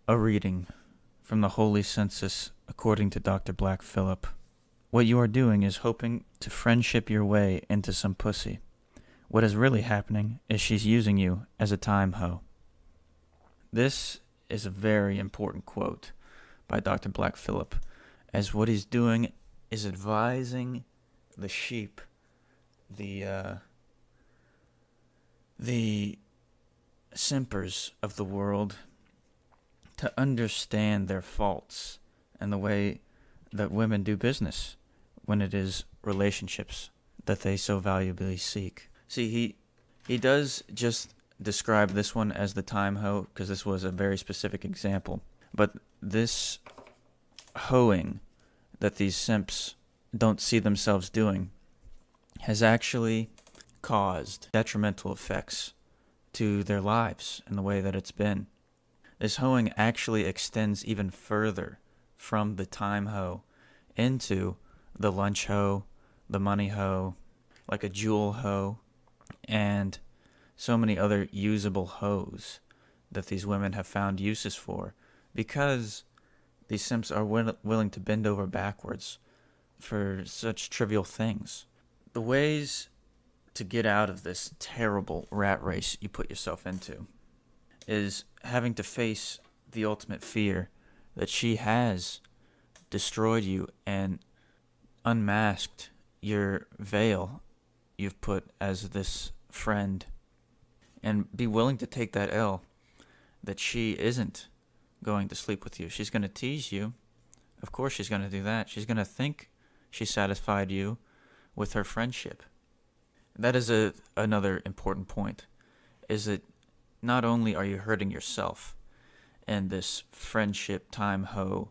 A reading from the Holy Census according to Dr. Black Phillip. What you are doing is hoping to friendship your way into some pussy. What is really happening is she's using you as a time hoe. This is a very important quote by Dr. Black Phillip, as what he's doing is advising the sheep, the simpers of the world, to understand their faults and the way that women do business when it is relationships that they so valuably seek. See, he does just describe this one as the time hoe because this was a very specific example. But this hoeing that these simps don't see themselves doing has actually caused detrimental effects to their lives and the way that it's been. This hoeing actually extends even further from the time hoe into the lunch hoe, the money hoe, like a jewel hoe, and so many other usable hoes that these women have found uses for because these simps are willing to bend over backwards for such trivial things. The ways to get out of this terrible rat race you put yourself into is having to face the ultimate fear that she has destroyed you and unmasked your veil you've put as this friend, and be willing to take that L that she isn't going to sleep with you. She's going to tease you. Of course she's going to do that. She's going to think she satisfied you with her friendship. That is another important point, is that not only are you hurting yourself in this friendship time hoe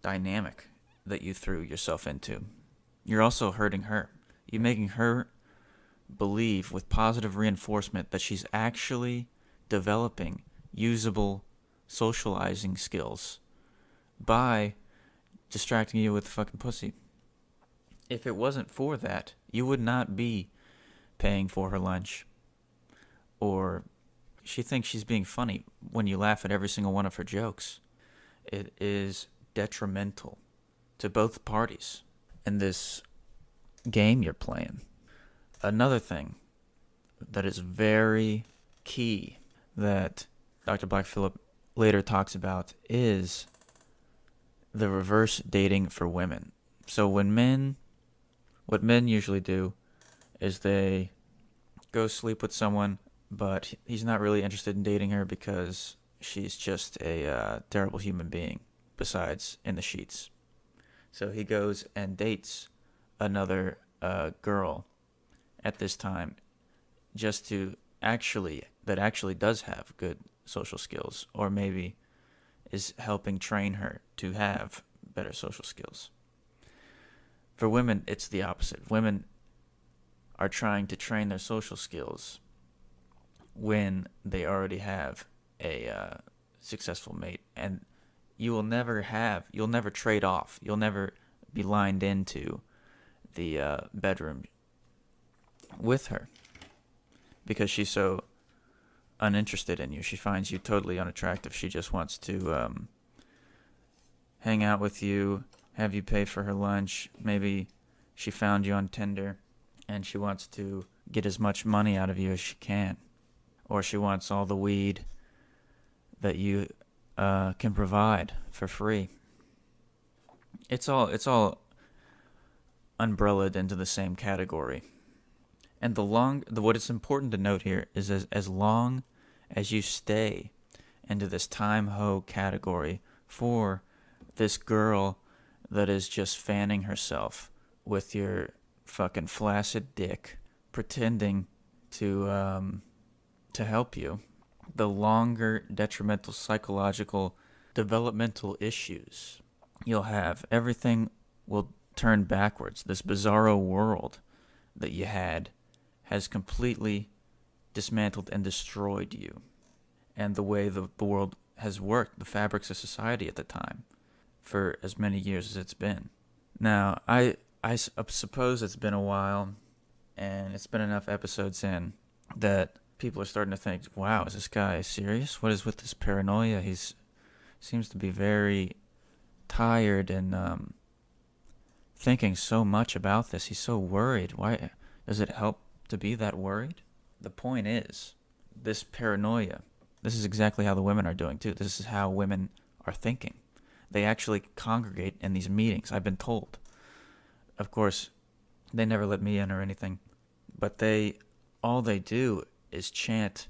dynamic that you threw yourself into, you're also hurting her. You're making her believe with positive reinforcement that she's actually developing usable socializing skills by distracting you with fucking pussy. If it wasn't for that, you would not be paying for her lunch. Or she thinks she's being funny when you laugh at every single one of her jokes. It is detrimental to both parties in this game you're playing. Another thing that is very key that Dr. Black Phillip later talks about is the reverse dating for women. So what men usually do is they go sleep with someone, but he's not really interested in dating her because she's just a terrible human being, besides in the sheets. So he goes and dates another girl at this time, just to actually does have good social skills, or maybe is helping train her to have better social skills. For women, it's the opposite. Women are trying to train their social skills when they already have a successful mate, and you'll never trade off. You'll never be lined into the bedroom with her because she's so uninterested in you. She finds you totally unattractive. She just wants to hang out with you, have you pay for her lunch. Maybe she found you on Tinder and she wants to get as much money out of you as she can, or she wants all the weed that you can provide for free. It's all umbrellaed into the same category. And what is important to note here is as long as you stay into this time hoe category for this girl that is just fanning herself with your fucking flaccid dick, pretending to help you, the longer detrimental psychological developmental issues you'll have. Everything will turn backwards. This bizarro world that you had has completely dismantled and destroyed you, and the way the world has worked, the fabrics of society at the time, for as many years as it's been. Now, I suppose it's been a while, and it's been enough episodes in that people are starting to think, wow, is this guy serious? What is with this paranoia he's seems to be very tired and thinking so much about this. He's so worried. Why does it help to be that worried? The point is, this paranoia, this is exactly how the women are doing too. This is how women are thinking. They actually congregate in these meetings, I've been told. Of course, they never let me in or anything, but all they do is chant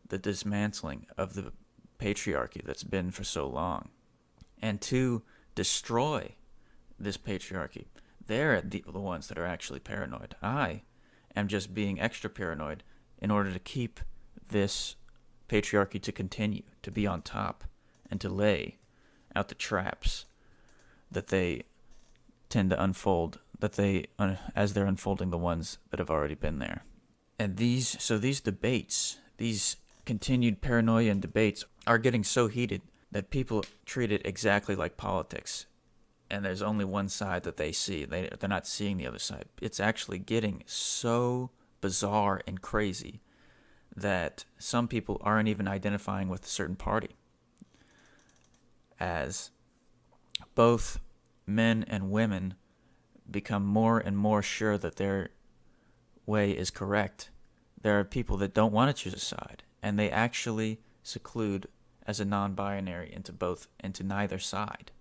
the dismantling of the patriarchy that's been for so long. And to destroy this patriarchy, they're the ones that are actually paranoid. I am just being extra paranoid in order to keep this patriarchy to continue, to be on top, and to lay out the traps that they tend to unfold, as they're unfolding the ones that have already been there. And these debates, these continued paranoia and debates are getting so heated that people treat it exactly like politics. And there's only one side that they see. They're not seeing the other side. It's actually getting so bizarre and crazy that some people aren't even identifying with a certain party. As both men and women become more and more sure that their way is correct, there are people that don't want to choose a side, and they actually seclude as a non-binary into neither side,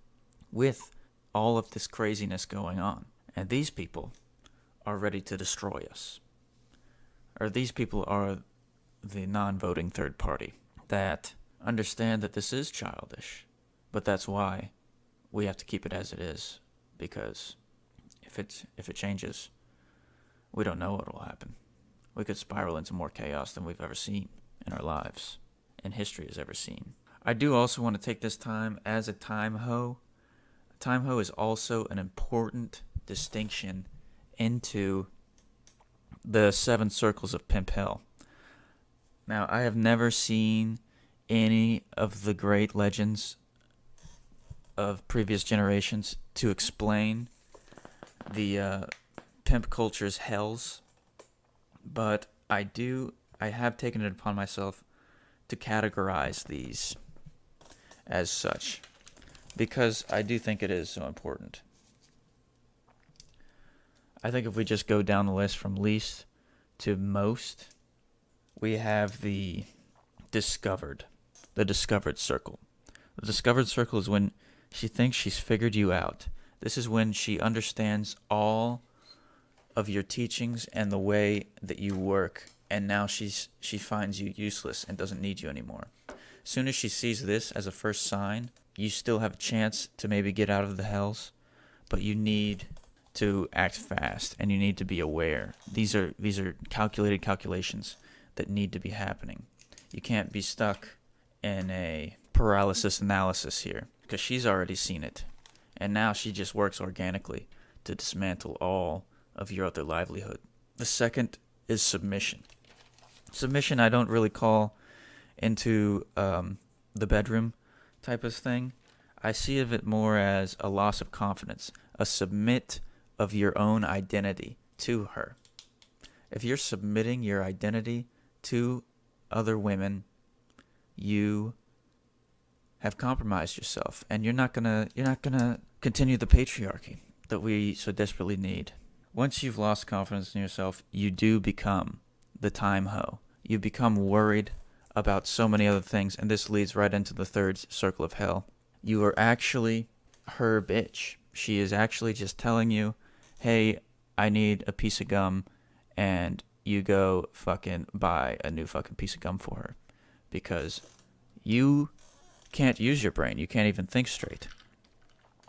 with all of this craziness going on. And these people are ready to destroy us. Or these people are the non-voting third party that understand that this is childish, but that's why we have to keep it as it is, because if it changes, we don't know what will happen. We could spiral into more chaos than we've ever seen in our lives, and history has ever seen. I do also want to take this time as a time hoe. A time hoe is also an important distinction into the 7 circles of Pimp Hell. Now, I have never seen any of the great legends of previous generations to explain the pimp culture's hells, but I have taken it upon myself to categorize these as such, because I do think it is so important. I think if we just go down the list from least to most, we have the discovered circle. The discovered circle is when she thinks she's figured you out. This is when she understands all of your teachings and the way that you work, and now she finds you useless and doesn't need you anymore. As soon as she sees this as a first sign, you still have a chance to maybe get out of the hells, but you need to act fast and you need to be aware. These are calculated calculations that need to be happening. You can't be stuck in a paralysis analysis here, because she's already seen it, and now she just works organically to dismantle all of your other livelihood. The second is submission. Submission I don't really call into the bedroom type of thing. I see of it more as a loss of confidence, a submit of your own identity to her. If you're submitting your identity to other women, you have compromised yourself, and you're not gonna continue the patriarchy that we so desperately need. Once you've lost confidence in yourself, you do become the time hoe. You become worried about so many other things, and this leads right into the third circle of hell. You are actually her bitch. She is actually just telling you, hey, I need a piece of gum, and you go fucking buy a new fucking piece of gum for her, because you can't use your brain. You can't even think straight.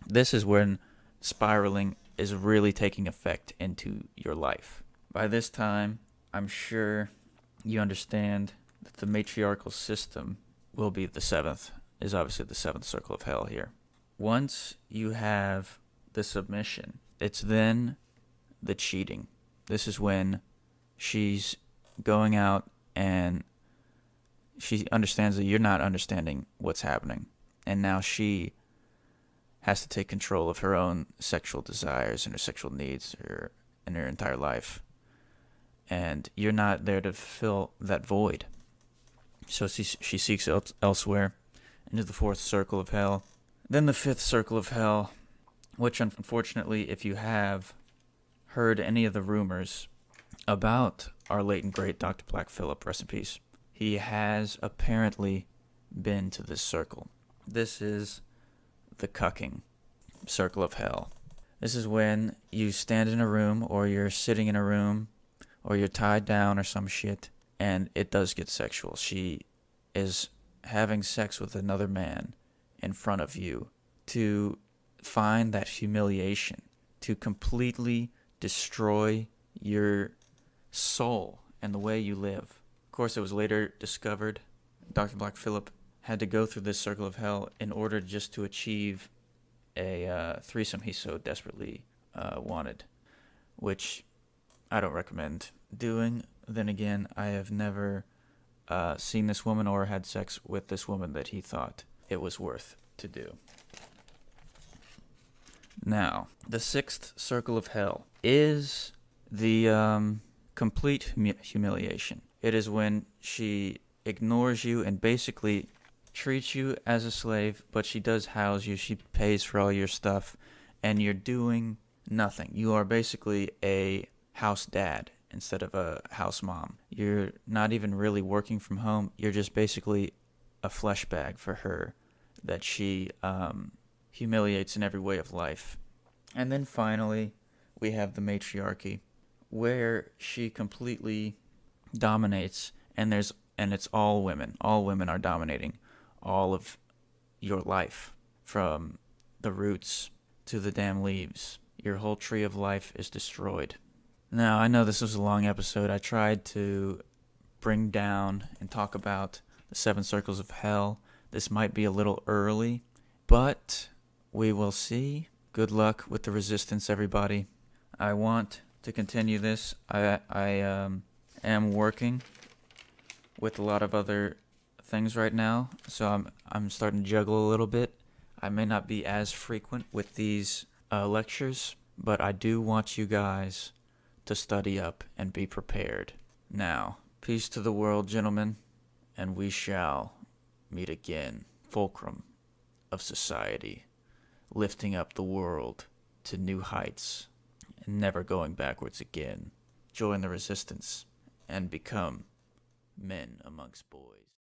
This is when spiraling is really taking effect into your life. By this time, I'm sure you understand that the matriarchal system will be is obviously the 7th circle of hell here. Once you have the submission, it's then the cheating. This is when she's going out and she understands that you're not understanding what's happening, and now she has to take control of her own sexual desires and her sexual needs in her entire life, and you're not there to fill that void. So she seeks elsewhere, into the fourth circle of hell. Then the fifth circle of hell, which unfortunately, if you have heard any of the rumors about our late and great Dr. Black Phillip, rest in peace, he has apparently been to this circle. This is the cucking circle of hell. This is when you stand in a room, or you're sitting in a room, or you're tied down or some shit, and it does get sexual. She is having sex with another man in front of you to find that humiliation, to completely destroy your soul and the way you live. Of course, it was later discovered Dr. Black Phillip had to go through this circle of hell in order just to achieve a threesome he so desperately wanted, which I don't recommend doing. Then again, I have never seen this woman or had sex with this woman that he thought it was worth to do. Now, the sixth circle of hell is the complete humiliation. It is when she ignores you and basically treats you as a slave, but she does house you. She pays for all your stuff, and you're doing nothing. You are basically a house dad instead of a house mom. You're not even really working from home. You're just basically a flesh bag for her that she humiliates in every way of life. And then finally, we have the matriarchy, where she completely dominates, and it's all women. All women are dominating all of your life, from the roots to the damn leaves. Your whole tree of life is destroyed. Now, I know this was a long episode. I tried to bring down and talk about the 7 circles of hell. This might be a little early, but we will see. Good luck with the resistance, everybody. I want to continue this. I am working with a lot of other things right now, so I'm starting to juggle a little bit. I may not be as frequent with these lectures, but I do want you guys to study up and be prepared. Now, peace to the world, gentlemen, and we shall meet again. Fulcrum of society, lifting up the world to new heights and never going backwards again. Join the resistance and become men amongst boys.